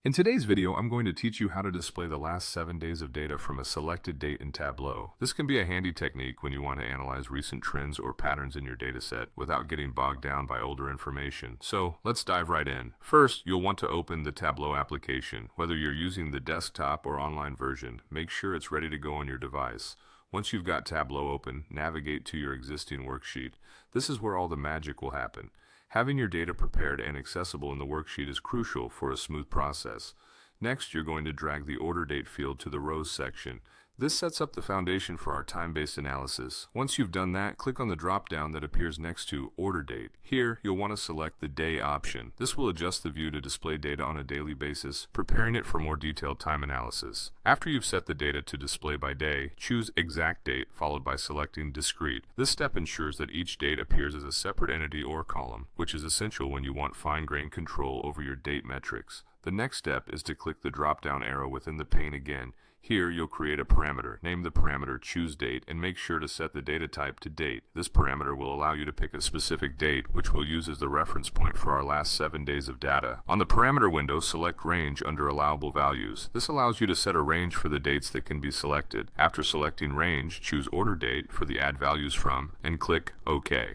In today's video, I'm going to teach you how to display the last 7 days of data from a selected date in Tableau. This can be a handy technique when you want to analyze recent trends or patterns in your dataset without getting bogged down by older information. So let's dive right in. First, you'll want to open the Tableau application. Whether you're using the desktop or online version, make sure it's ready to go on your device. Once you've got Tableau open, navigate to your existing worksheet. This is where all the magic will happen. Having your data prepared and accessible in the worksheet is crucial for a smooth process. Next, you're going to drag the order date field to the rows section. This sets up the foundation for our time-based analysis. Once you've done that, click on the drop-down that appears next to Order Date. Here, you'll want to select the Day option. This will adjust the view to display data on a daily basis, preparing it for more detailed time analysis. After you've set the data to display by day, choose Exact Date followed by selecting Discrete. This step ensures that each date appears as a separate entity or column, which is essential when you want fine-grained control over your date metrics. The next step is to click the drop-down arrow within the pane again. Here, you'll create a parameter. Name the parameter ChooseDate and make sure to set the data type to date. This parameter will allow you to pick a specific date, which we'll use as the reference point for our last 7 days of data. On the parameter window, select Range under Allowable Values. This allows you to set a range for the dates that can be selected. After selecting Range, choose Order Date for the Add Values From and click OK.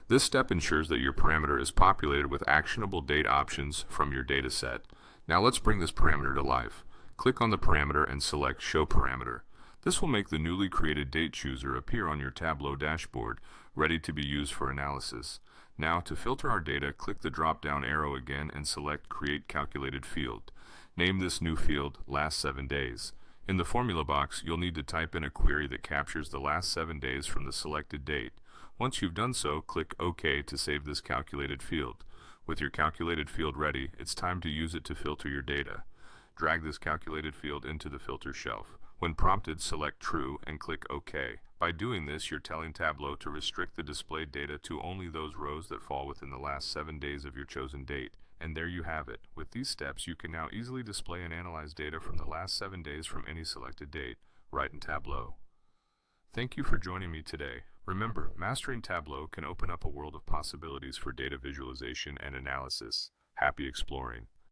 This step ensures that your parameter is populated with actionable date options from your data set. Now let's bring this parameter to life. Click on the parameter and select Show Parameter. This will make the newly created date chooser appear on your Tableau dashboard, ready to be used for analysis. Now, to filter our data, click the drop-down arrow again and select Create Calculated Field. Name this new field Last 7 Days. In the formula box, you'll need to type in a query that captures the last 7 days from the selected date. Once you've done so, click OK to save this calculated field. With your calculated field ready, it's time to use it to filter your data. Drag this calculated field into the filter shelf. When prompted, select True and click OK. By doing this, you're telling Tableau to restrict the displayed data to only those rows that fall within the last 7 days of your chosen date. And there you have it. With these steps, you can now easily display and analyze data from the last 7 days from any selected date, right in Tableau. Thank you for joining me today. Remember, mastering Tableau can open up a world of possibilities for data visualization and analysis. Happy exploring!